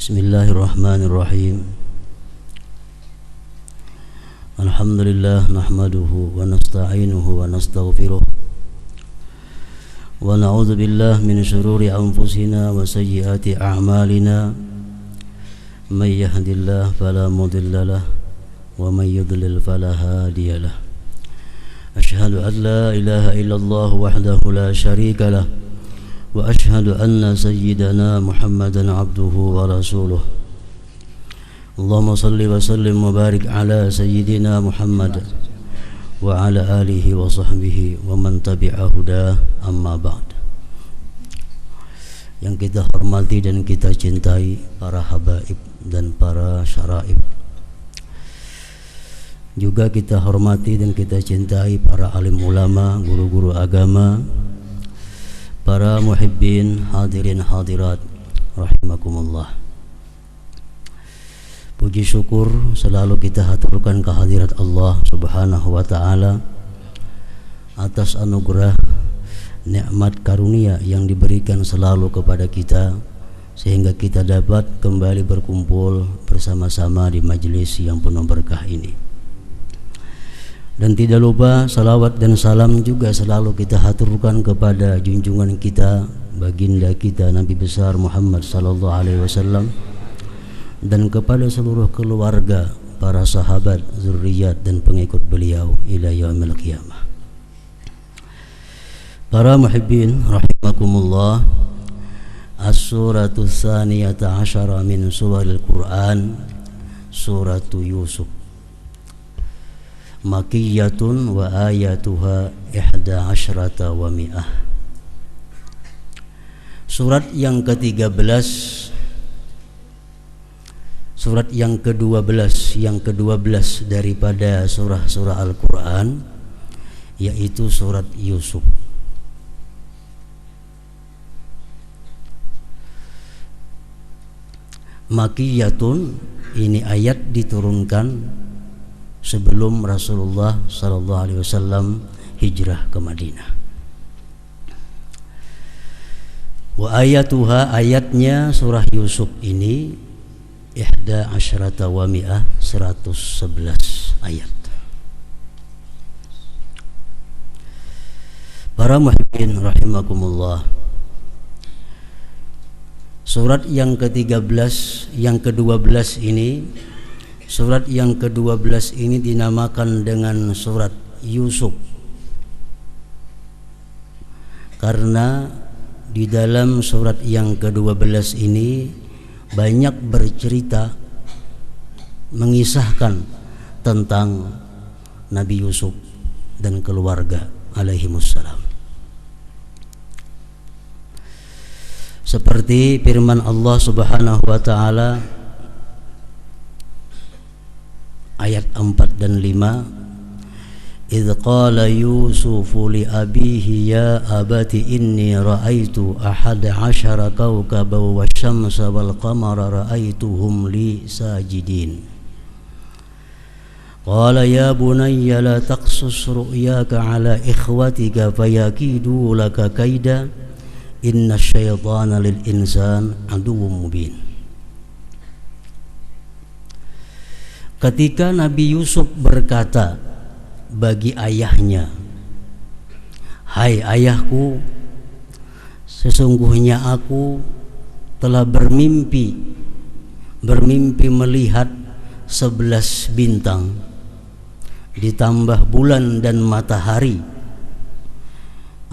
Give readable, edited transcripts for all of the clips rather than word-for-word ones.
Bismillahirrahmanirrahim. Alhamdulillah nahmaduhu wa nasta'inuhu wa nastaghfiruh wa na'udzu billahi min shururi anfusina wa sayyiati a'malina. May yahdihillahu fala mudilla lahu wa may yudlil fala hadiya lahu. Asyhadu an la ilaha illallah wahdahu la syarika lahu wa ashhadu anna sayyidana Muhammadan abduhu wa rasuluh. Allahumma salli wa sallim wa barik ala sayyidina Muhammad wa ala alihi wa sahbihi wa man tabi'a huda, amma ba'd. Yang kita hormati dan kita cintai para habaib dan para syaraib, juga kita hormati dan kita cintai para alim ulama, guru-guru agama, para muhibbin, hadirin hadirat rahimakumullah. Puji syukur selalu kita haturkan kehadirat Allah Subhanahu wa ta'ala atas anugerah nikmat karunia yang diberikan selalu kepada kita, sehingga kita dapat kembali berkumpul bersama-sama di majelis yang penuh berkah ini. Dan tidak lupa salawat dan salam juga selalu kita haturkan kepada junjungan kita, baginda kita Nabi besar Muhammad sallallahu alaihi wasallam, dan kepada seluruh keluarga, para sahabat, zuriat dan pengikut beliau ila yaumil qiyamah. Para muhibbin rahimakumullah, as-suratu tsaniyata asyara min suril Quran, suratu Yusuf, Makiyatun wa ayatuha 11 wa mi'ah. Surat yang ke-13, surat yang ke-12, yang ke-12 daripada surah-surah Al-Quran, yaitu surat Yusuf. Makiyatun, ini ayat diturunkan sebelum Rasulullah sallallahu alaihi wasallam hijrah ke Madinah. Wa ayatuha, ayatnya surah Yusuf ini 11 wa mi'ah, 111 ayat. Para muhibbin rahimakumullah, surat yang ke-13, yang ke-12 ini, surat yang ke-12 ini dinamakan dengan surat Yusuf karena di dalam surat yang ke-12 ini banyak bercerita mengisahkan tentang Nabi Yusuf dan keluarga alaihimussalam. Seperti firman Allah Subhanahu wa ta'ala ayat 4 dan 5, idh qala yusufu li abihi ya abati inni ra'aitu ahada asyara kawkaba wa syamsa wal qamara ra'aituhum li sajidin. Qala ya bunayya la taqsus ru'yaka ala ikhwatika fayakidu laka kaida inna syaitana lil insan aduwwum mubin. Ketika Nabi Yusuf berkata bagi ayahnya, hai ayahku, sesungguhnya aku telah bermimpi melihat 11 bintang ditambah bulan dan matahari.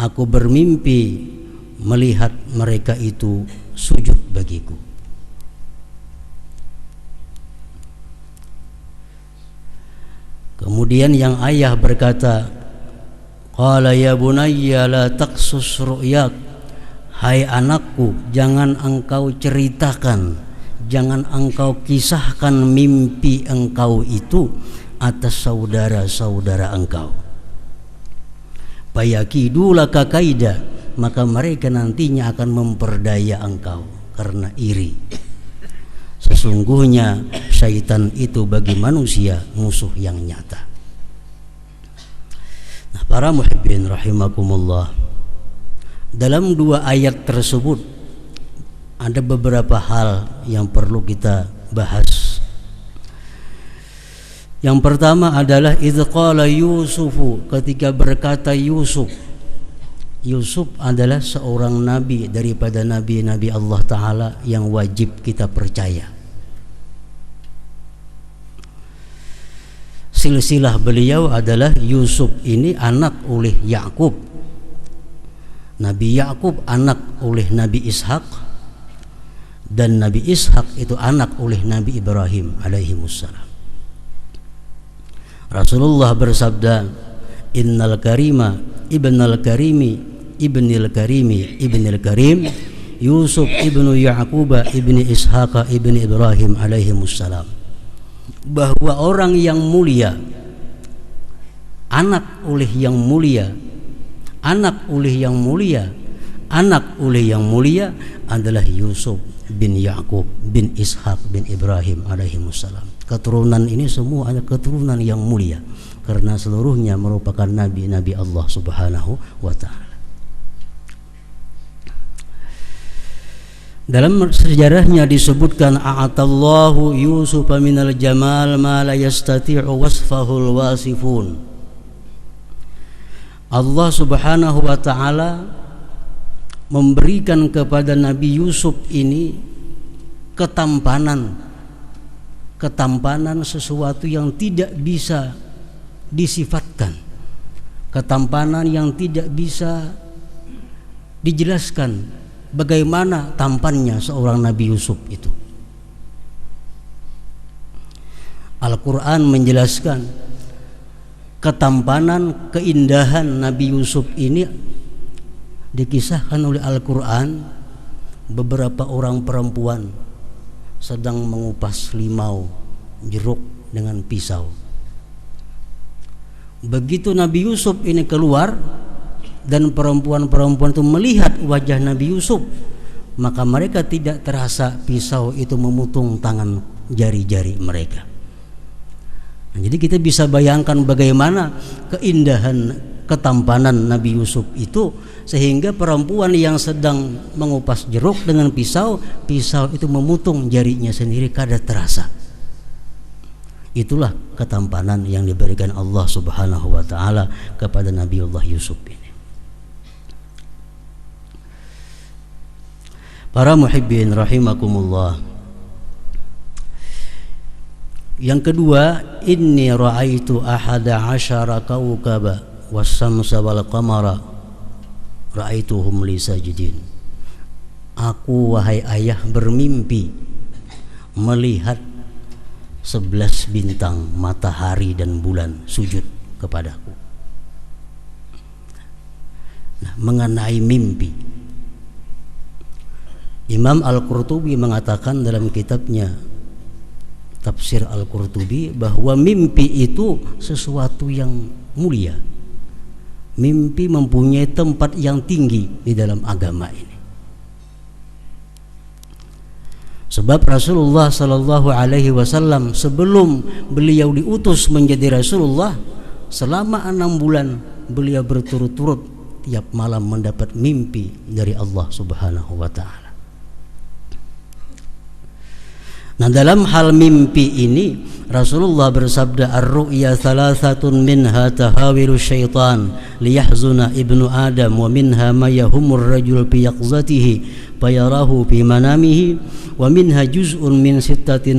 Aku bermimpi melihat mereka itu sujud bagiku. Kemudian yang ayah berkata, qala ya bunayya la taqsus ru'yak, hai anakku, jangan engkau ceritakan, jangan engkau kisahkan mimpi engkau itu atas saudara-saudara engkau. Fayakidu laka kaida, maka mereka nantinya akan memperdaya engkau karena iri. Sesungguhnya syaitan itu bagi manusia musuh yang nyata. Nah, para muhibbin rahimakumullah, dalam dua ayat tersebut ada beberapa hal yang perlu kita bahas. Yang pertama adalah idz qala Yusufu, ketika berkata Yusuf. Yusuf adalah seorang nabi daripada nabi-nabi Allah Ta'ala yang wajib kita percaya. Silsilah beliau adalah Yusuf ini anak oleh Yakub. Nabi Yakub anak oleh Nabi Ishak, dan Nabi Ishak itu anak oleh Nabi Ibrahim alaihimussalam. Rasulullah bersabda, innal karima ibnal karimi ibnil karimi ibnil karim Yusuf ibnu Yaquba ibni Ishaq ibni Ibrahim alaihimussalam, bahwa orang yang mulia, anak oleh yang mulia, anak oleh yang mulia, anak oleh yang mulia adalah Yusuf bin Yakub bin Ishaq bin Ibrahim alaihimussalam. Keturunan ini semua adalah keturunan yang mulia karena seluruhnya merupakan nabi-nabi Allah Subhanahu wa Ta'ala. Dalam sejarahnya disebutkan a'atallahu Yusuf minal jamal ma la yastati'u wasfahul wasifun. Allah Subhanahu wa Ta'ala memberikan kepada Nabi Yusuf ini ketampanan sesuatu yang tidak bisa disifatkan, ketampanan yang tidak bisa dijelaskan bagaimana tampannya seorang Nabi Yusuf itu. Al-Quran menjelaskan ketampanan, keindahan Nabi Yusuf ini dikisahkan oleh Al-Quran. Beberapa orang perempuan sedang mengupas limau jeruk dengan pisau. Begitu Nabi Yusuf ini keluar dan perempuan-perempuan itu melihat wajah Nabi Yusuf, maka mereka tidak terasa pisau itu memutung tangan jari-jari mereka. Nah, jadi kita bisa bayangkan bagaimana keindahan, ketampanan Nabi Yusuf itu, sehingga perempuan yang sedang mengupas jeruk dengan pisau itu memutung jarinya sendiri kada terasa. Itulah ketampanan yang diberikan Allah Subhanahu wa Ta'ala kepada Nabiullah Yusuf ini. Para muhibbin rahimakumullah. Yang kedua, inni ra'aitu ahada asyara kawkaba was-samsa wal qamara ra'aituhum li sajidin. Aku, wahai ayah, bermimpi melihat 11 bintang, matahari dan bulan sujud kepadaku. Nah, mengenai mimpi, Imam Al-Qurtubi mengatakan dalam kitabnya Tafsir Al-Qurtubi bahwa mimpi itu sesuatu yang mulia. Mimpi mempunyai tempat yang tinggi di dalam agama ini. Sebab Rasulullah sallallahu alaihi wasallam sebelum beliau diutus menjadi Rasulullah, selama 6 bulan beliau berturut-turut tiap malam mendapat mimpi dari Allah Subhanahu wa Ta'ala. Nah, dalam hal mimpi ini Rasulullah bersabda, ar-ru'ya thalathatun minha tahawilu syaitan liyahzuna ibnu Adam, wa minha ma yahumur rajul fi yaqzatihi fayarahu fi manamihi, wa minha juz'un min 46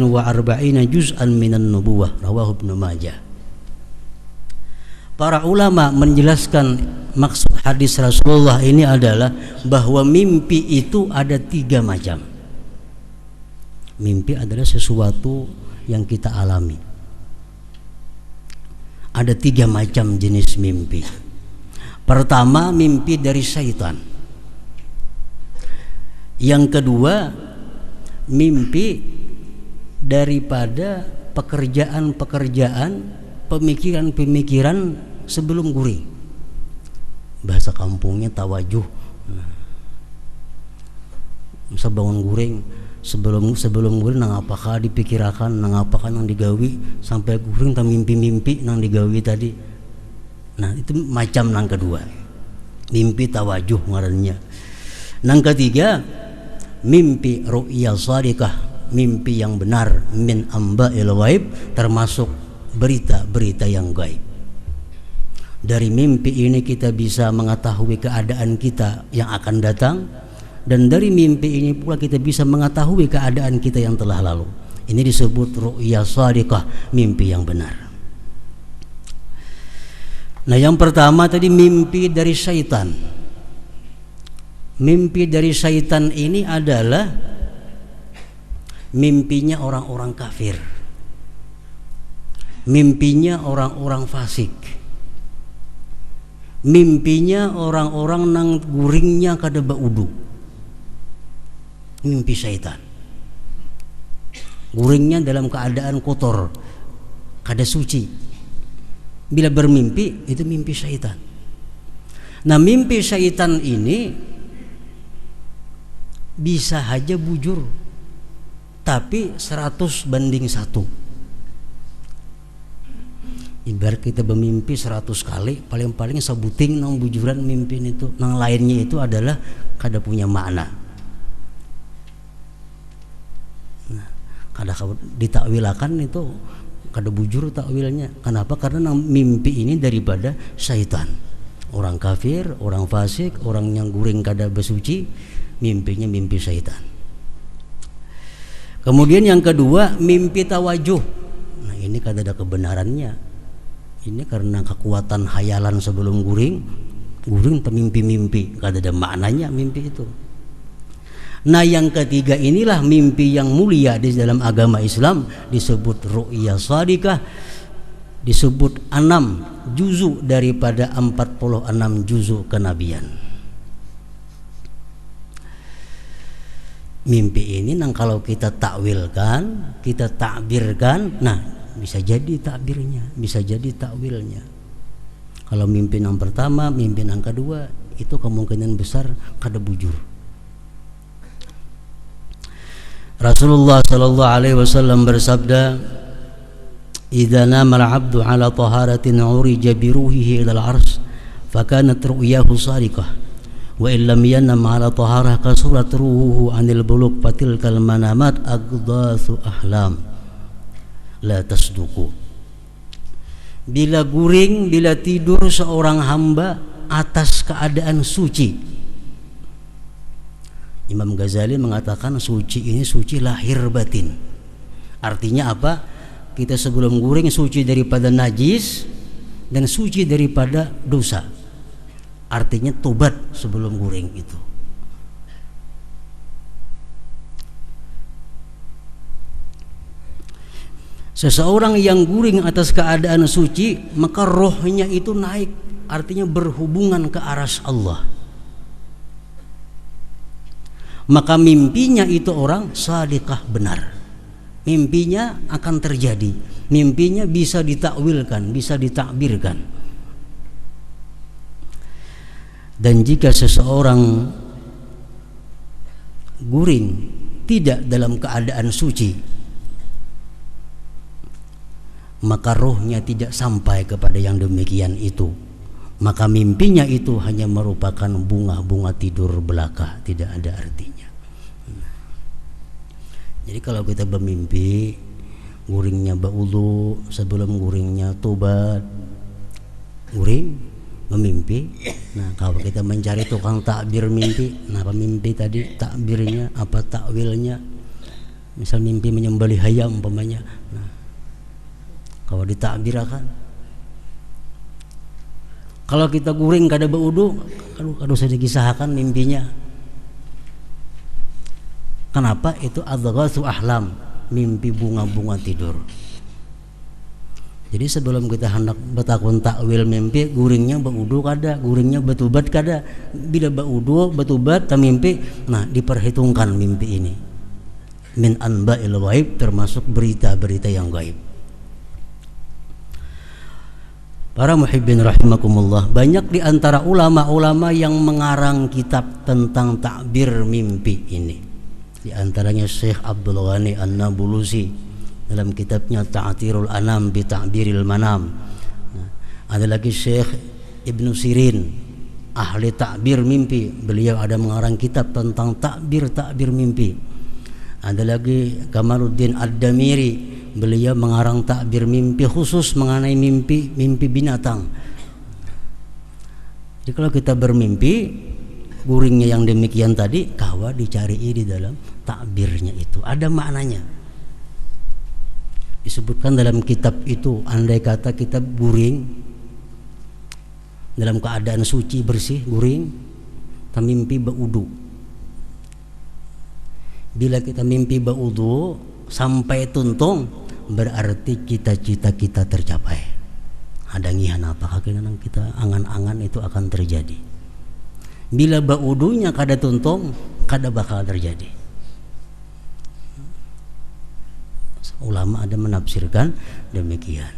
juz'an minan nubuwah, rawahu Ibnu Majah. Para ulama menjelaskan maksud hadis Rasulullah ini adalah bahwa mimpi itu ada 3 macam. Mimpi adalah sesuatu yang kita alami. Ada 3 macam jenis mimpi. Pertama, mimpi dari syaitan. Yang kedua, mimpi daripada pekerjaan-pekerjaan, pemikiran-pemikiran sebelum guring. Bahasa kampungnya tawajuh. Bisa bangun guring, sebelum guring nang apakah dipikirakan, nang apakah nang digawi sampai guring ta mimpi-mimpi nang digawi tadi. Nah, itu macam nang kedua, mimpi tawajuh ngarannya. Nang ketiga, mimpi ru'ya shadiqah, mimpi yang benar, min amba'il ghaib, termasuk berita-berita yang gaib. Dari mimpi ini kita bisa mengetahui keadaan kita yang akan datang, dan dari mimpi ini pula kita bisa mengetahui keadaan kita yang telah lalu. Ini disebut ru'ya shadiqah, mimpi yang benar. Nah, yang pertama tadi mimpi dari syaitan. Mimpi dari syaitan ini adalah mimpinya orang-orang kafir, mimpinya orang-orang fasik, mimpinya orang-orang nang guringnya kada baudu. Mimpi syaitan, guringnya dalam keadaan kotor, kada suci. Bila bermimpi itu mimpi syaitan. Nah, mimpi syaitan ini bisa saja bujur, tapi 100:1. Ibarat kita bermimpi 100 kali, paling-paling sebuting nang bujuran mimpi itu, nang lainnya itu adalah kada punya makna. Nah, kada ditakwilakan itu kada bujur takwilnya. Kenapa? Karena nang mimpi ini daripada syaitan. Orang kafir, orang fasik, orang yang guring kada bersuci, mimpinya mimpi syaitan. Kemudian yang kedua, mimpi tawajuh. Nah, ini kada ada kebenarannya. Ini karena kekuatan hayalan sebelum guring termimpi-mimpi, kada ada maknanya mimpi itu. Nah, yang ketiga inilah mimpi yang mulia di dalam agama Islam, disebut ru'ya shadiqah, disebut 6 juzuk daripada 46 juzuk kenabian. Mimpi ini nang kalau kita takwilkan, kita takbirkan, nah bisa jadi takbirnya, bisa jadi takwilnya. Kalau mimpi yang pertama, mimpi yang kedua, itu kemungkinan besar kada bujur. Rasulullah sallallahu alaihi wasallam bersabda, "Idza nama al-'abdu 'ala taharatin 'urija bi ruhihi ila al-'arsy, fa kanat ru'yahu shadiqah. Wa illam yanam ala taharah kasurat ruhuhu anil buluk fatilkal manamat agdatsu ahlam la tasduku." Bila guring, bila tidur seorang hamba atas keadaan suci, Imam Ghazali mengatakan suci ini suci lahir batin. Artinya apa? Kita sebelum guring suci daripada najis dan suci daripada dosa. Artinya tobat sebelum guring itu. Seseorang yang guring atas keadaan suci, maka rohnya itu naik, artinya berhubungan ke arsy Allah. Maka mimpinya itu orang shadiqah, benar. Mimpinya akan terjadi. Mimpinya bisa ditakwilkan, bisa ditakbirkan. Dan jika seseorang guring tidak dalam keadaan suci, maka rohnya tidak sampai kepada yang demikian itu. Maka mimpinya itu hanya merupakan bunga-bunga tidur belaka, tidak ada artinya. Jadi kalau kita bermimpi, guringnya berwudu, sebelum guringnya tobat, guring memimpi. Nah, kalau kita mencari tukang takbir mimpi, nah apa mimpi tadi, takbirnya apa, takwilnya, misal mimpi menyembelih ayam umpamanya, nah kalau ditakbirkan, kalau kita guring kada berwudu, aduh saya dikisahkan mimpinya. Kenapa? Itu adghatsu ahlam, mimpi bunga-bunga tidur. Jadi sebelum kita hendak bertakun takwil mimpi, guringnya berwudu kada, guringnya bertobat kada. Bila berwudu, bertobat, mimpi, nah diperhitungkan mimpi ini. Min anba'il ghaib, termasuk berita-berita yang gaib. Para muhibbin rahimakumullah, banyak di antara ulama-ulama yang mengarang kitab tentang takbir mimpi ini. Di antaranya Syekh Abdul Ghani An-Nabulusi dalam kitabnya Ta'thirul Anam bi Ta'biril Manam. Ada lagi Syekh Ibnu Sirin ahli takbir mimpi. Beliau ada mengarang kitab tentang takbir mimpi. Ada lagi Kamaluddin Ad-Damiri, beliau mengarang takbir mimpi khusus mengenai mimpi binatang. Jadi kalau kita bermimpi, guringnya yang demikian tadi, kawa dicari di dalam takbirnya itu, ada maknanya. Disebutkan dalam kitab itu, andai kata kita guring dalam keadaan suci bersih, guring, kita mimpi berwudu. Bila kita mimpi berwudu sampai tuntung, berarti cita-cita kita tercapai. Ada ngihan apa yang kita angan-angan itu akan terjadi. Bila berwudunya kada tuntung, kada bakal terjadi. Ulama ada menafsirkan demikian.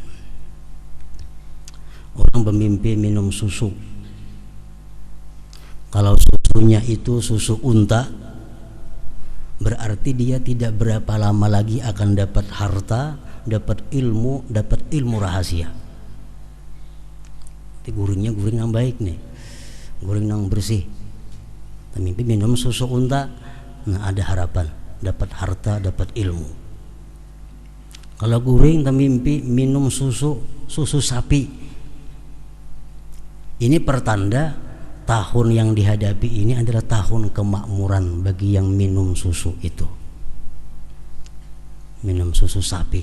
Orang bermimpi minum susu, kalau susunya itu susu unta, berarti dia tidak berapa lama lagi akan dapat harta, dapat ilmu rahasia. Itu guringnya guring yang baik nih, guring yang bersih. Mimpi minum susu unta, nah ada harapan, dapat harta, dapat ilmu. Kalau guring mimpi minum susu sapi, ini pertanda tahun yang dihadapi ini adalah tahun kemakmuran bagi yang minum susu itu, minum susu sapi.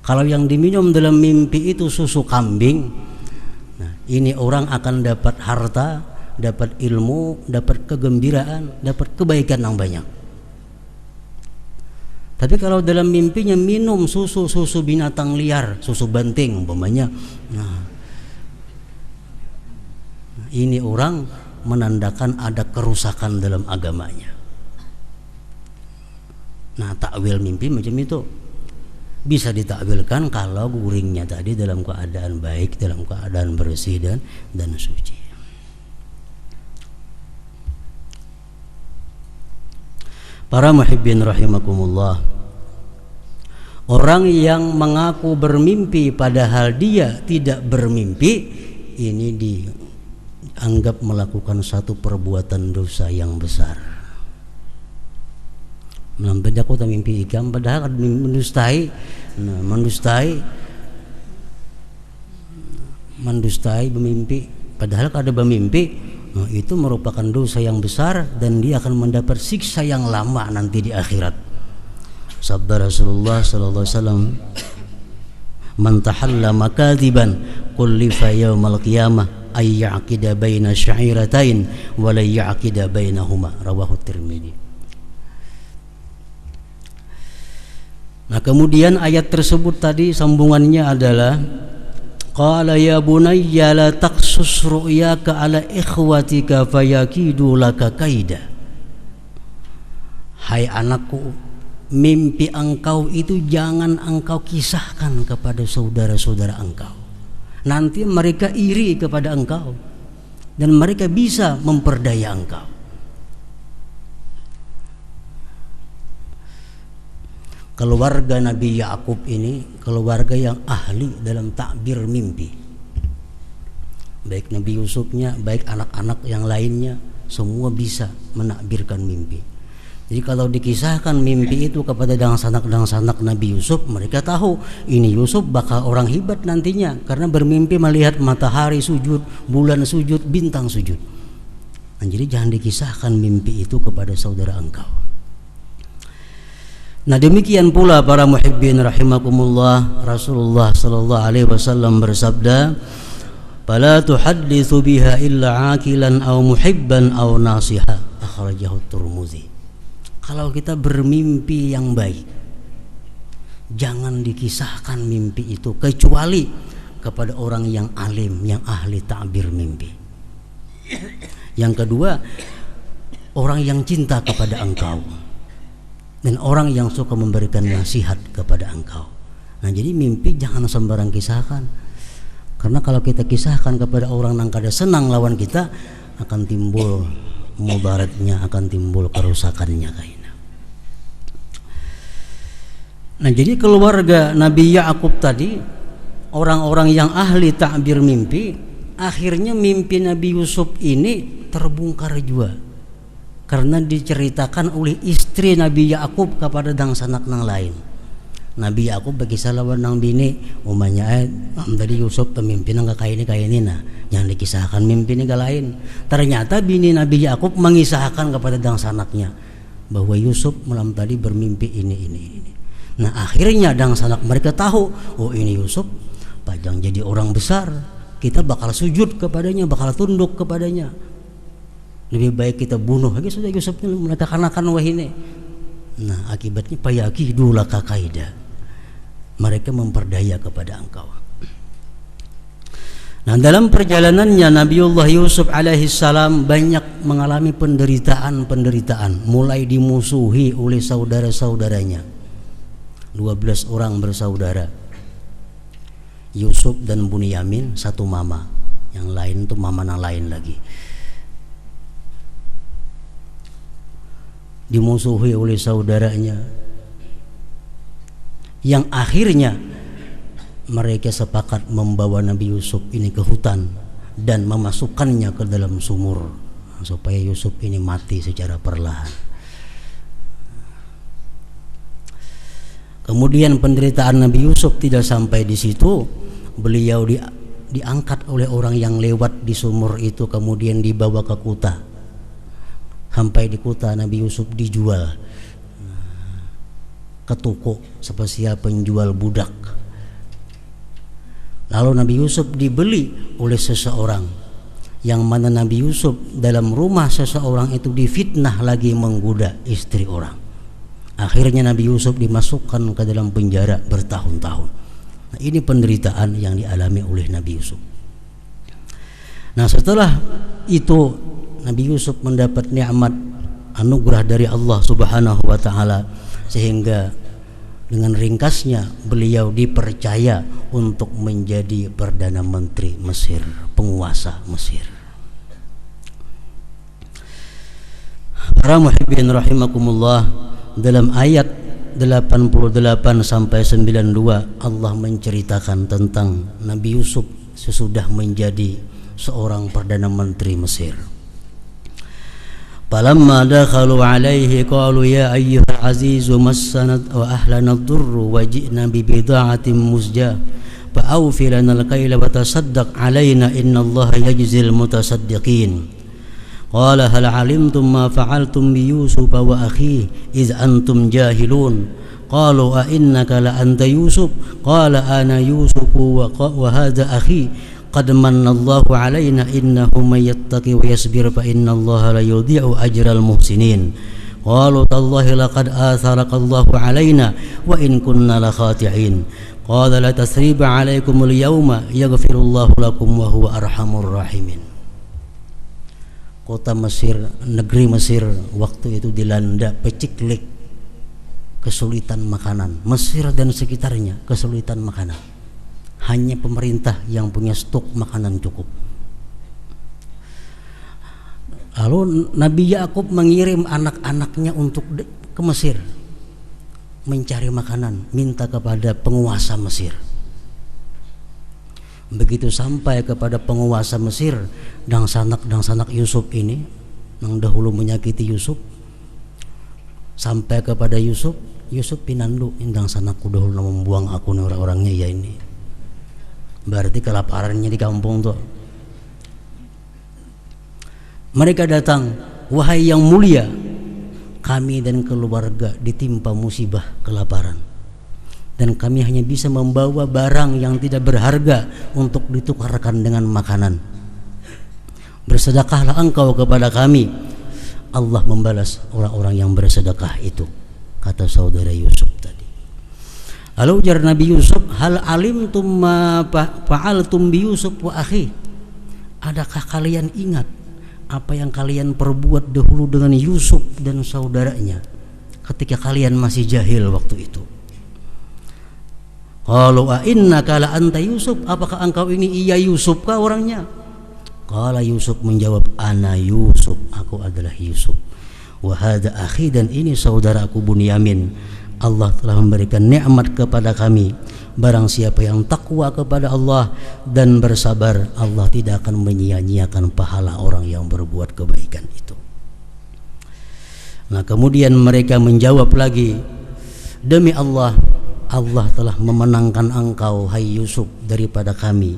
Kalau yang diminum dalam mimpi itu susu kambing, nah ini orang akan dapat harta, dapat ilmu, dapat kegembiraan, dapat kebaikan yang banyak. Tapi kalau dalam mimpinya minum susu binatang liar, susu banting umpamanya, nah ini orang menandakan ada kerusakan dalam agamanya. Nah, takwil mimpi macam itu bisa ditakwilkan kalau guringnya tadi dalam keadaan baik, dalam keadaan bersih dan suci. Para muhibbin rahimakumullah, orang yang mengaku bermimpi padahal dia tidak bermimpi, ini dianggap melakukan satu perbuatan dosa yang besar. Melampir aku tak mimpi ikan, padahal mendustai bermimpi, padahal ada bermimpi. Nah, itu merupakan dosa yang besar dan dia akan mendapat siksa yang lama nanti di akhirat. Sabda Rasulullah sallallahu alaihi wasallam, "Man tahallama kadiban kullifa yaumal qiyamah ay ya'qida baina sya'iratain wa la ya'qida bainahuma." Rawahu Tirmidzi. Nah, kemudian ayat tersebut tadi sambungannya adalah qala ya bunayya la taqsus ru'yaka ala ikhwatika fayakidu laka kaida. Hai anakku, mimpi engkau itu jangan engkau kisahkan kepada saudara-saudara engkau. Nanti mereka iri kepada engkau dan mereka bisa memperdaya engkau. Keluarga Nabi Yakub ini keluarga yang ahli dalam takbir mimpi. Baik Nabi Yusufnya, baik anak-anak yang lainnya, semua bisa menakbirkan mimpi. Jadi kalau dikisahkan mimpi itu kepada dangsanak Nabi Yusuf, mereka tahu ini Yusuf bakal orang hebat nantinya karena bermimpi melihat matahari sujud, bulan sujud, bintang sujud. Nah, jadi jangan dikisahkan mimpi itu kepada saudara engkau. Nah, demikian pula para muhibbin rahimakumullah, Rasulullah sallallahu alaihi wasallam bersabda, "Fala tuhadditsu biha illa aqilan aw muhibban aw nasiha." Akhrajahu Tirmidzi. Kalau kita bermimpi yang baik, jangan dikisahkan mimpi itu kecuali kepada orang yang alim, yang ahli takbir mimpi. Yang kedua, orang yang cinta kepada engkau dan orang yang suka memberikan nasihat kepada engkau. Nah, jadi mimpi jangan sembarang kisahkan, karena kalau kita kisahkan kepada orang yang kada senang lawan kita, akan timbul mudaratnya, akan timbul kerusakannya kaina. Nah, jadi keluarga Nabi Yakub tadi, orang-orang yang ahli takbir mimpi, akhirnya mimpi Nabi Yusuf ini terbongkar juga, karena diceritakan oleh istri Nabi Yakub kepada dang sanak nang lain. Nabi Yakub bagi salawan nang bini umanya dari Yusuf pemimpin nang kaini nah yang dikisahkan mimpi ini lain. Ternyata bini Nabi Yakub mengisahkan kepada dang sanaknya bahwa Yusuf malam tadi bermimpi ini. Nah akhirnya dang sanak mereka tahu, oh ini Yusuf pajang jadi orang besar, kita bakal sujud kepadanya, bakal tunduk kepadanya. Lebih baik kita bunuh lagi sudah Yusuf mereka kanakan wahine. Nah akibatnya payaki dula kakaida, mereka memperdaya kepada engkau. Nah dalam perjalanannya Nabiullah Yusuf alaihissalam banyak mengalami penderitaan, mulai dimusuhi oleh saudara-saudaranya. 12 orang bersaudara, Yusuf dan Bunyamin satu mama, yang lain tuh mama yang lain lagi. Dimusuhi oleh saudaranya, yang akhirnya mereka sepakat membawa Nabi Yusuf ini ke hutan dan memasukkannya ke dalam sumur supaya Yusuf ini mati secara perlahan. Kemudian penderitaan Nabi Yusuf tidak sampai di situ, beliau diangkat oleh orang yang lewat di sumur itu, kemudian dibawa ke kuta. Sampai di kuta Nabi Yusuf dijual ke toko spesial penjual budak. Lalu Nabi Yusuf dibeli oleh seseorang, yang mana Nabi Yusuf dalam rumah seseorang itu difitnah lagi menggoda istri orang. Akhirnya Nabi Yusuf dimasukkan ke dalam penjara bertahun-tahun. Nah, ini penderitaan yang dialami oleh Nabi Yusuf. Nah setelah itu Nabi Yusuf mendapat nikmat anugerah dari Allah Subhanahu wa taala, sehingga dengan ringkasnya beliau dipercaya untuk menjadi Perdana Menteri Mesir, penguasa Mesir. Para muhibbin rahimakumullah, dalam ayat 88 sampai 92 Allah menceritakan tentang Nabi Yusuf sesudah menjadi seorang Perdana Menteri Mesir. Falamma dakhalu alaihi qalu ya ayyuhal azizu massana wa ahlana ad-durru wa ji'na bi bida'atin muzjah fa awfi lana al-kayla wa tasaddaq alaina innallaha yajzil mutasaddiqin. Qala hal alimtum ma fa'altum bi Yusuf wa akhihi iz antum jahilun. Qalu a innaka la anta Yusuf qala ana Yusuf wa hadha akhi qad manallahu alaina innahu may yattaqi wa yasbir fa innallaha la yudhi'u ajral muhsinin. Qalu tallahi laqad atharaka Allahu alaina wa in kunna la khati'in. Qala la tasriba alaikumul yawma yaghfirullahu lakum wa huwa arhamur rahimin. Kota Mesir, negeri Mesir waktu itu dilanda peciklik, kesulitan makanan. Mesir dan sekitarnya kesulitan makanan. Hanya pemerintah yang punya stok makanan cukup. Lalu Nabi Yakub mengirim anak-anaknya untuk ke Mesir mencari makanan, minta kepada penguasa Mesir. Begitu sampai kepada penguasa Mesir, dang sanak Yusuf ini yang dahulu menyakiti Yusuf, sampai kepada Yusuf pinandu, indang sanakku dahulu membuang aku nih orang-orangnya ya ini. Berarti kelaparannya di kampung tuh. Mereka datang, wahai yang mulia, kami dan keluarga ditimpa musibah kelaparan, dan kami hanya bisa membawa barang yang tidak berharga untuk ditukarkan dengan makanan. Bersedekahlah engkau kepada kami, Allah membalas orang-orang yang bersedekah itu, kata saudara Yusuf tadi. Lalu ujar Nabi Yusuf, hal alimtum ma fa'altum bi Yusuf wa akhi? Adakah kalian ingat apa yang kalian perbuat dahulu dengan Yusuf dan saudaranya ketika kalian masih jahil waktu itu? Qalu a innaka la anta Yusuf, apakah engkau ini iya Yusuf kah orangnya? Qala Yusuf menjawab, ana Yusuf, aku adalah Yusuf. Wa hadza akhi, dan ini saudaraku Bunyamin. Allah telah memberikan nikmat kepada kami. Barang siapa yang takwa kepada Allah dan bersabar, Allah tidak akan menyia-nyiakan pahala orang yang berbuat kebaikan itu. Nah, kemudian mereka menjawab lagi, demi Allah, Allah telah memenangkan engkau, hai Yusuf, daripada kami.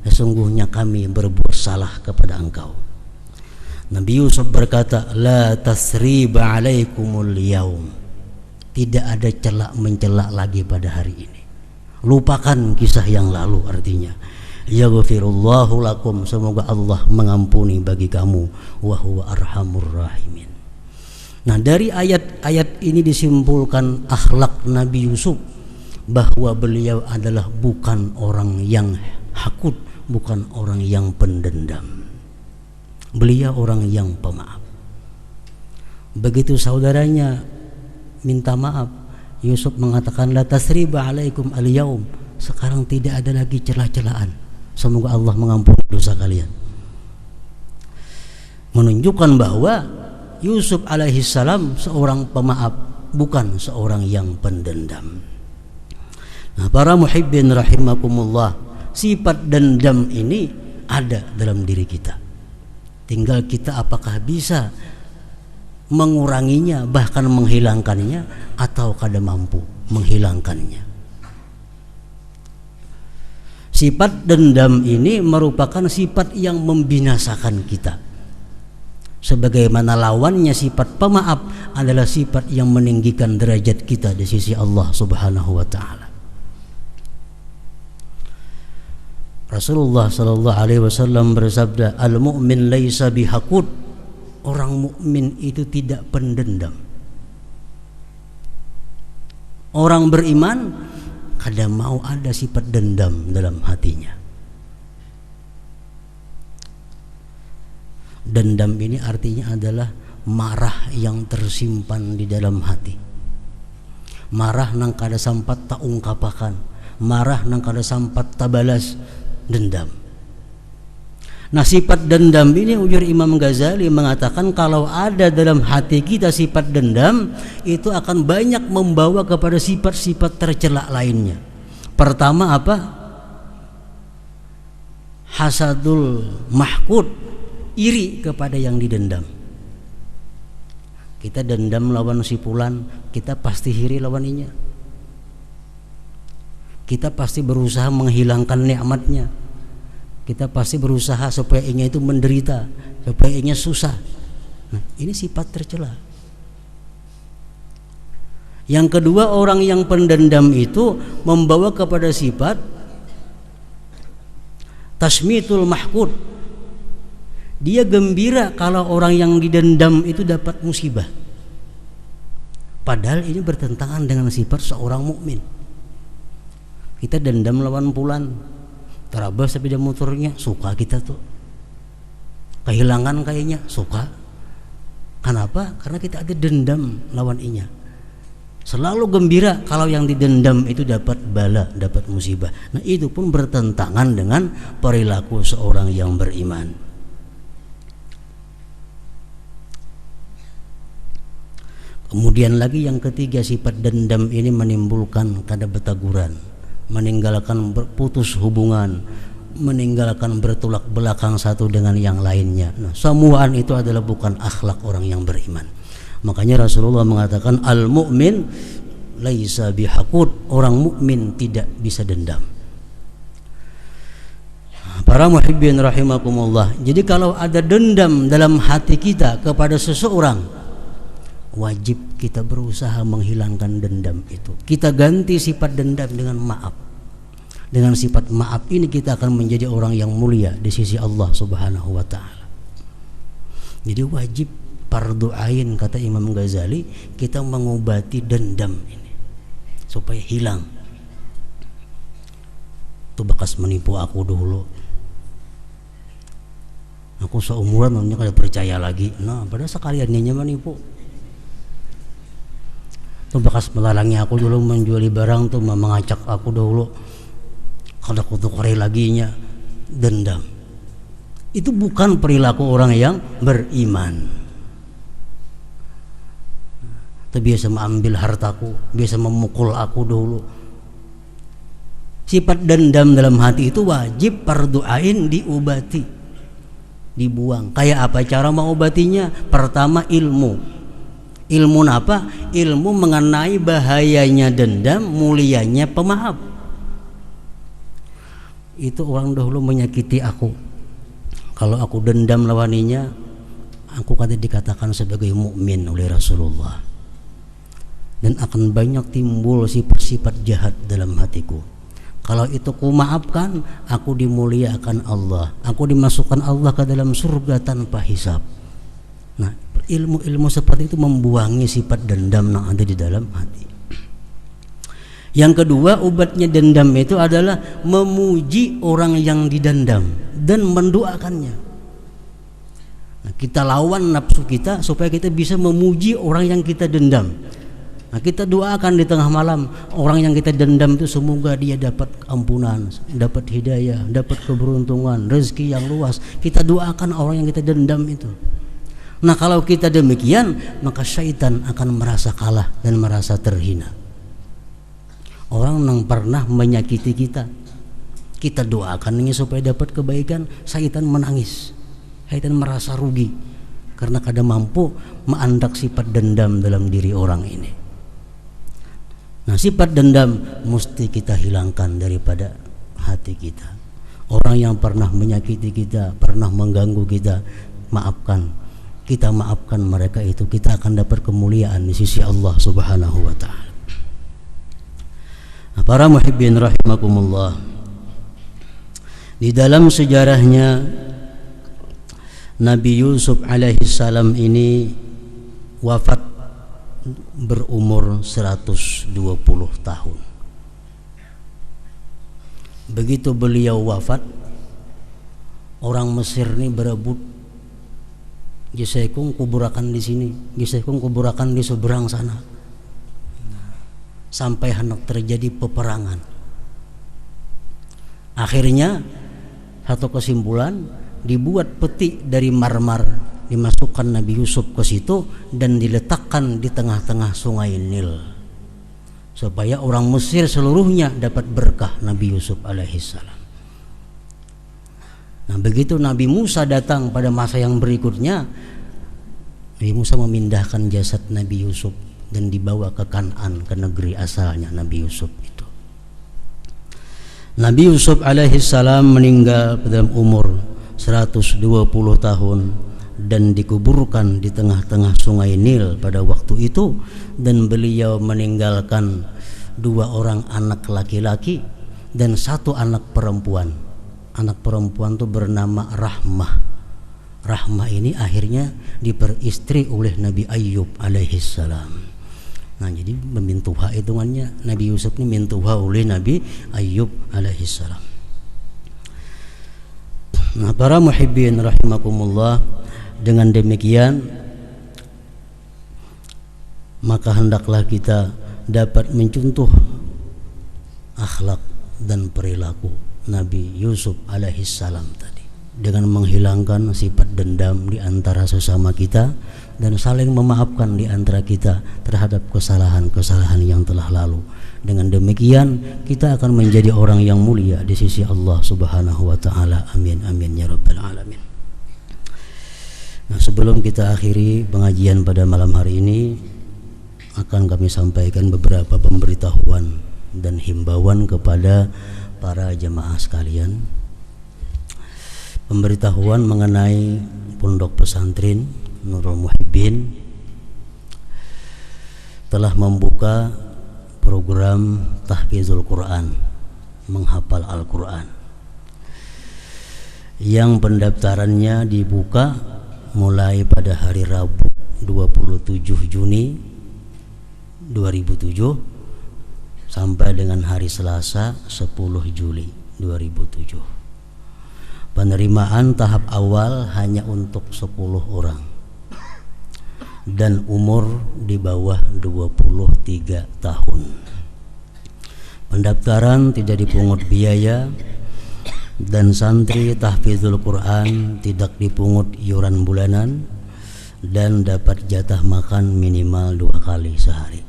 Sesungguhnya kami berbuat salah kepada engkau. Nabi Yusuf berkata, la tasriba alaikumul yaum. Tidak ada celak mencela lagi pada hari ini. Lupakan kisah yang lalu, artinya yaghfirullahu lakum, semoga Allah mengampuni bagi kamu, wa huwa arhamur rahimin. Nah, dari ayat-ayat ini disimpulkan akhlak Nabi Yusuf, bahwa beliau adalah bukan orang yang hakut, bukan orang yang pendendam. Beliau orang yang pemaaf. Begitu saudaranya minta maaf, Yusuf mengatakan, la tasriba alaikum al-yaum, sekarang tidak ada lagi celah-celahan, semoga Allah mengampuni dosa kalian. Menunjukkan bahwa Yusuf alaihissalam seorang pemaaf, bukan seorang yang pendendam. Nah, para muhibbin rahimakumullah, sifat dendam ini ada dalam diri kita. Tinggal kita apakah bisa menguranginya, bahkan menghilangkannya, atau kada mampu menghilangkannya. Sifat dendam ini merupakan sifat yang membinasakan kita, sebagaimana lawannya sifat pemaaf adalah sifat yang meninggikan derajat kita di sisi Allah Subhanahu wa taala. Rasulullah sallallahu alaihi wasallam bersabda, al-mu'min laisa bihaqud. Orang mukmin itu tidak pendendam. Orang beriman kadang mau ada sifat dendam dalam hatinya. Dendam ini artinya adalah marah yang tersimpan di dalam hati. Marah nang kada sampat tak ungkapakan, marah nang kada sampat tak balas, dendam. Nah, sifat dendam ini, ujur Imam Ghazali mengatakan, kalau ada dalam hati kita sifat dendam, itu akan banyak membawa kepada sifat-sifat tercela lainnya. Pertama apa? Hasadul mahqud, iri kepada yang didendam. Kita dendam lawan si fulan, kita pasti iri lawaninya. Kita pasti berusaha menghilangkan nikmatnya. Kita pasti berusaha supaya ingin itu menderita, supaya ingin susah. Nah, ini sifat tercela. Yang kedua, orang yang pendendam itu membawa kepada sifat tasmitul mahqud. Dia gembira kalau orang yang didendam itu dapat musibah. Padahal ini bertentangan dengan sifat seorang mukmin. Kita dendam lawan fulan, terabas sepeda motornya, suka kita tuh. Kehilangan kayaknya, suka. Kenapa? Karena kita ada dendam lawan inya. Selalu gembira kalau yang didendam itu dapat bala, dapat musibah. Nah, itu pun bertentangan dengan perilaku seorang yang beriman. Kemudian lagi yang ketiga, sifat dendam ini menimbulkan kada betaguran, meninggalkan putus hubungan, meninggalkan bertolak belakang satu dengan yang lainnya. Nah, semuaan itu adalah bukan akhlak orang yang beriman. Makanya Rasulullah mengatakan, al-mu'min laisa bihaqud, orang mukmin tidak bisa dendam. Para muhibbin rahimakumullah, jadi kalau ada dendam dalam hati kita kepada seseorang, wajib kita berusaha menghilangkan dendam itu. Kita ganti sifat dendam dengan maaf. Dengan sifat maaf ini kita akan menjadi orang yang mulia di sisi Allah Subhanahu wa taala. Jadi wajib fardu ain, kata Imam Ghazali, kita mengobati dendam ini supaya hilang. Tuh bekas menipu aku dulu, aku seumuran namanya kada percaya lagi. Nah, pada sekalian ninya menipu. Tuh bekas melalangi aku dulu, menjuali barang tuh, mengacak aku dulu, kada kutukari laginya. Dendam itu bukan perilaku orang yang beriman. biasa mengambil hartaku, biasa memukul aku dulu. Sifat dendam dalam hati itu wajib fardu ain diobati, dibuang. Kayak apa cara mengobatinya? Pertama ilmu. Ilmu apa? Ilmu mengenai bahayanya dendam, mulianya pemaaf. Itu orang dahulu menyakiti aku. Kalau aku dendam lawaninya, aku kata dikatakan sebagai mukmin oleh Rasulullah. Dan akan banyak timbul sifat-sifat jahat dalam hatiku. Kalau itu ku maafkan, aku dimuliakan Allah, aku dimasukkan Allah ke dalam surga tanpa hisab. Nah, ilmu-ilmu seperti itu membuangi sifat dendam yang ada di dalam hati. Yang kedua, obatnya dendam itu adalah memuji orang yang didendam dan mendoakannya. Nah, kita lawan nafsu kita supaya kita bisa memuji orang yang kita dendam. Nah, kita doakan di tengah malam orang yang kita dendam itu semoga dia dapat ampunan, dapat hidayah, dapat keberuntungan, rezeki yang luas. Kita doakan orang yang kita dendam itu. Nah, kalau kita demikian, maka syaitan akan merasa kalah dan merasa terhina. Orang yang pernah menyakiti kita, kita doakan ini supaya dapat kebaikan, syaitan menangis. Syaitan merasa rugi karena kada mampu menandak sifat dendam dalam diri orang ini. Nah, sifat dendam mesti kita hilangkan daripada hati kita. Orang yang pernah menyakiti kita, pernah mengganggu kita, maafkan. Kita maafkan mereka itu, kita akan dapat kemuliaan di sisi Allah Subhanahu wa taala. Nah, para muhibbin rahimakumullah. Di dalam sejarahnya Nabi Yusuf alaihi salam ini wafat berumur 120 tahun. Begitu beliau wafat, orang Mesir ini berebut, Gisaikung kuburakan di sini, Gisaikung kuburakan di seberang sana. Sampai hendak terjadi peperangan. Akhirnya satu kesimpulan, dibuat peti dari marmer, dimasukkan Nabi Yusuf ke situ dan diletakkan di tengah-tengah sungai Nil supaya orang Mesir seluruhnya dapat berkah Nabi Yusuf alaihissalam. Nah, begitu Nabi Musa datang pada masa yang berikutnya, Nabi Musa memindahkan jasad Nabi Yusuf dan dibawa ke Kan'an, ke negeri asalnya Nabi Yusuf itu. Nabi Yusuf alaihissalam meninggal pada umur 120 tahun dan dikuburkan di tengah-tengah sungai Nil pada waktu itu, dan beliau meninggalkan 2 orang anak laki-laki dan 1 anak perempuan. Anak perempuan itu bernama Rahmah. Rahmah ini akhirnya diperistri oleh Nabi Ayyub alaihissalam. Nah, jadi memintuha hitungannya Nabi Yusuf ini mintuha oleh Nabi Ayyub alaihissalam. Nah, para muhibbin rahimakumullah, dengan demikian maka hendaklah kita dapat mencontoh akhlak dan perilaku Nabi Yusuf alaihissalam tadi, dengan menghilangkan sifat dendam di antara sesama kita dan saling memaafkan di antara kita terhadap kesalahan-kesalahan yang telah lalu. Dengan demikian kita akan menjadi orang yang mulia di sisi Allah Subhanahu wa taala. Amin amin ya rabbal alamin. Nah, sebelum kita akhiri pengajian pada malam hari ini, akan kami sampaikan beberapa pemberitahuan dan himbauan kepada para jemaah sekalian. Pemberitahuan mengenai Pondok Pesantren Nurul Muhibbin telah membuka program tahfizul Quran, menghafal Al-Quran, yang pendaftarannya dibuka mulai pada hari Rabu 27 Juni 2007 sampai dengan hari Selasa 10 Juli 2007. Penerimaan tahap awal hanya untuk 10 orang dan umur di bawah 23 tahun. Pendaftaran tidak dipungut biaya dan santri tahfizul Quran tidak dipungut iuran bulanan, dan dapat jatah makan minimal 2 kali sehari.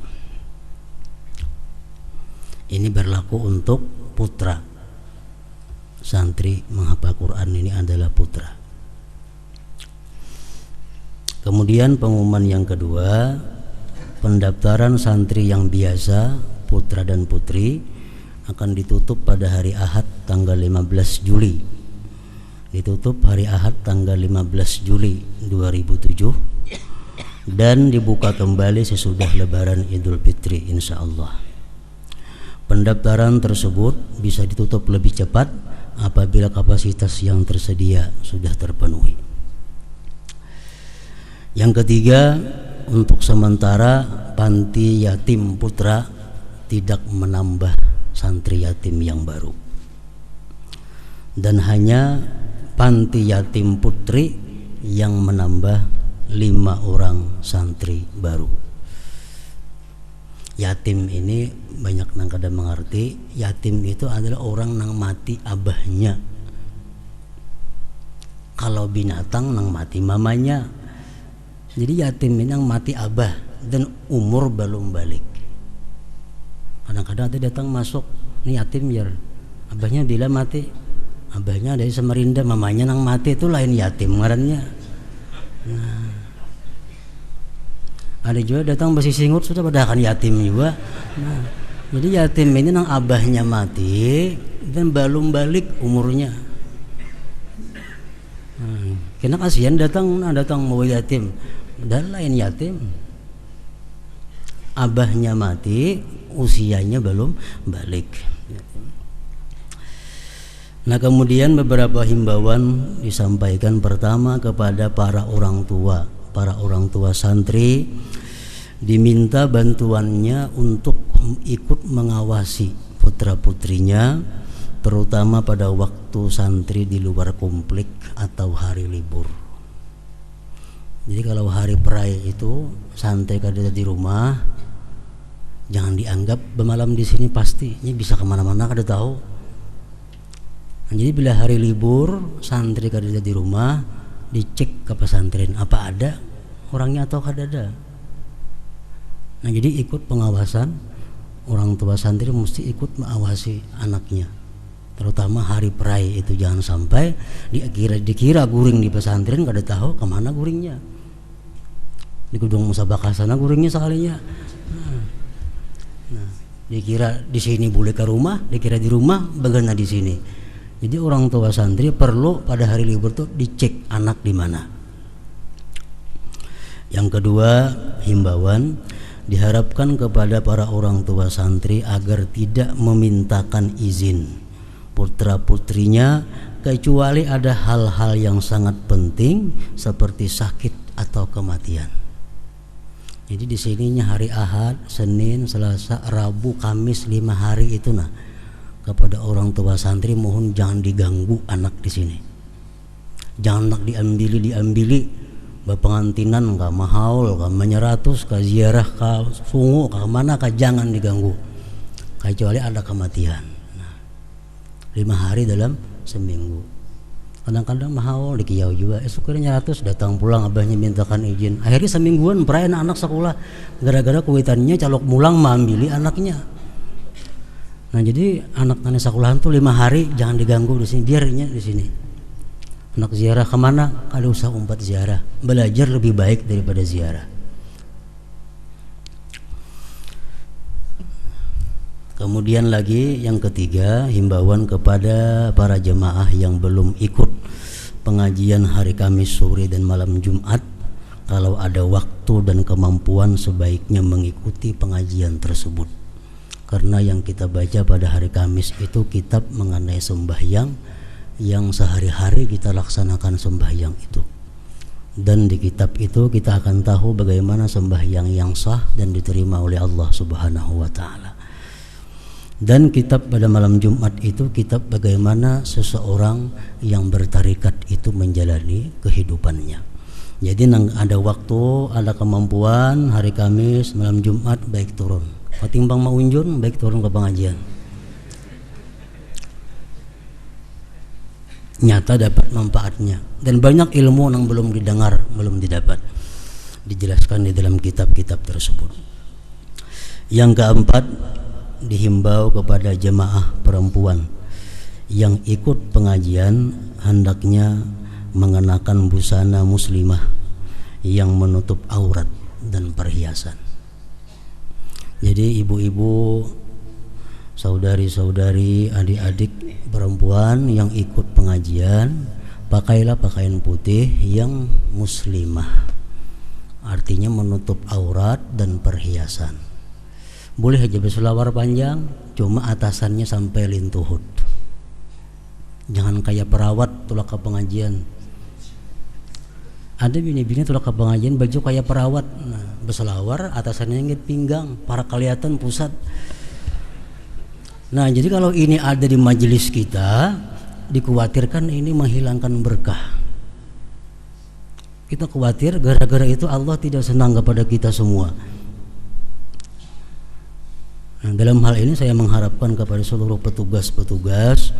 Ini berlaku untuk putra. Santri menghafal Quran ini adalah putra. Kemudian pengumuman yang kedua, pendaftaran santri yang biasa putra dan putri akan ditutup pada hari Ahad tanggal 15 Juli. Ditutup hari Ahad tanggal 15 Juli 2007 dan dibuka kembali sesudah Lebaran Idul Fitri insyaallah. Pendaftaran tersebut bisa ditutup lebih cepat apabila kapasitas yang tersedia sudah terpenuhi. Yang ketiga, untuk sementara panti yatim putra tidak menambah santri yatim yang baru, dan hanya panti yatim putri yang menambah 5 orang santri baru. Yatim ini banyak nang kada mengerti, yatim itu adalah orang nang mati abahnya. Kalau binatang nang mati mamanya. Jadi yatim ini nang mati abah dan umur belum balik. Kadang-kadang ada datang masuk, ini yatim ya, abahnya bila mati, abahnya dari Samarinda, mamanya nang mati, itu lain yatim ngarannya. Nah, ada juga datang besi singut sudah pada akan yatim juga. Nah, jadi yatim ini nang abahnya mati dan belum balik umurnya. Kena kasihan datang mau yatim, dan lain yatim. Abahnya mati, usianya belum balik. Nah, kemudian beberapa himbauan disampaikan. Pertama, kepada para orang tua santri diminta bantuannya untuk ikut mengawasi putra-putrinya, terutama pada waktu santri di luar komplek atau hari libur. Jadi kalau hari perai itu santri kada di rumah, jangan dianggap bermalam di sini pasti, ini bisa kemana-mana kada tahu. Nah, jadi bila hari libur santri kada di rumah, dicek ke pesantren apa ada orangnya atau kada ada. Nah, jadi ikut pengawasan, orang tua santri mesti ikut mengawasi anaknya, terutama hari perai itu jangan sampai dikira guring di pesantren kada tahu kemana guringnya. Di gedung musabakah sana guringnya sekalinya. Nah, dikira di sini boleh ke rumah, dikira di rumah bagaimana di sini. Jadi orang tua santri perlu pada hari libur tuh dicek anak di mana. Yang kedua, himbauan diharapkan kepada para orang tua santri agar tidak memintakan izin putra-putrinya kecuali ada hal-hal yang sangat penting seperti sakit atau kematian. Jadi di sininya hari Ahad, Senin, Selasa, Rabu, Kamis 5 hari itu nah. Kepada orang tua santri mohon jangan diganggu anak di sini. Jangan nak diambili bapengantinan ka mahaul ka menyeratus ka ziarah ka sungu ka mana ka jangan diganggu kecuali ada kematian. Nah, 5 hari dalam seminggu. Kadang-kadang mahaul dikiyau juga esoknya 100 datang pulang abahnya mintakan izin. Akhirnya semingguan perayaan anak sekolah gara-gara kuitannya calok mulang mambili anaknya. Nah, jadi anak-anak sekolahan tuh 5 hari jangan diganggu di sini, biarnya di sini. Anak ziarah kemana? Kalau usah umpat ziarah, belajar lebih baik daripada ziarah. Kemudian lagi yang ketiga, himbauan kepada para jemaah yang belum ikut pengajian hari Kamis sore dan malam Jumat, kalau ada waktu dan kemampuan sebaiknya mengikuti pengajian tersebut. Karena yang kita baca pada hari Kamis itu kitab mengenai sembahyang yang sehari-hari kita laksanakan sembahyang itu. Dan di kitab itu kita akan tahu bagaimana sembahyang yang sah dan diterima oleh Allah Subhanahu wa taala. Dan kitab pada malam Jumat itu kitab bagaimana seseorang yang bertarikat itu menjalani kehidupannya. Jadi ada waktu, ada kemampuan hari Kamis, malam Jumat baik turun. Ketimbang mau unjun baik turun ke pengajian. Nyata dapat manfaatnya dan banyak ilmu yang belum didengar, belum didapat. dijelaskan di dalam kitab-kitab tersebut. Yang keempat, dihimbau kepada jemaah perempuan yang ikut pengajian hendaknya mengenakan busana muslimah yang menutup aurat dan perhiasan. Jadi ibu-ibu, saudari-saudari, adik-adik perempuan yang ikut pengajian, pakailah pakaian putih yang muslimah, artinya menutup aurat dan perhiasan. Boleh aja berselawar panjang, cuma atasannya sampai lintuhut. Jangan kayak perawat tulak ke pengajian. Ada bini-bini tulak ke pengajian baju kayak perawat, berselawar atasannya ngit pinggang, para kelihatan pusat. Nah, jadi kalau ini ada di majelis kita, dikhawatirkan ini menghilangkan berkah. Kita khawatir gara-gara itu Allah tidak senang kepada kita semua. Nah, dalam hal ini saya mengharapkan kepada seluruh petugas-petugas,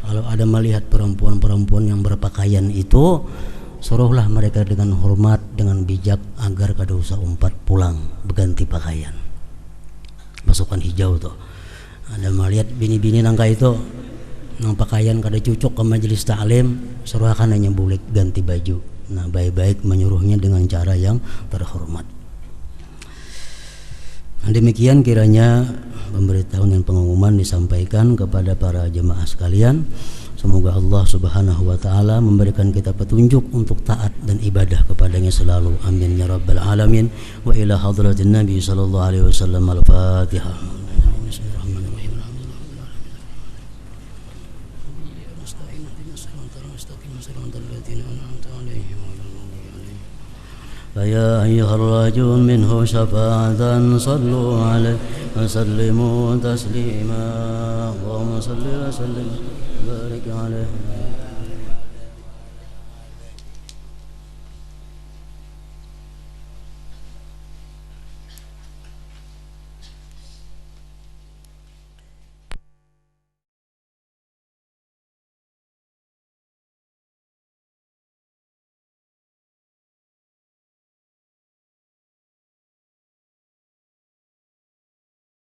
kalau ada melihat perempuan-perempuan yang berpakaian itu, suruhlah mereka dengan hormat, dengan bijak, agar kada usah umpat pulang berganti pakaian. Pasukan hijau tuh. Ada melihat bini-bini nangka itu nang pakaian kada cucuk ke majelis ta'lim, suruhkan hanya bulik ganti baju. Nah, baik-baik menyuruhnya dengan cara yang terhormat. Nah, demikian kiranya pemberitahuan dan pengumuman disampaikan kepada para jemaah sekalian. Semoga Allah Subhanahu wa taala memberikan kita petunjuk untuk taat dan ibadah kepadanya selalu. Amin ya rabbal alamin. Wa ila hadratin Nabi sallallahu alaihi wasallam. Al-Fatihah. فيا أيها الراجون منه شفاعة صلوا عليه وسلموا تسليما اللهم صل وسلم وبارك عليه.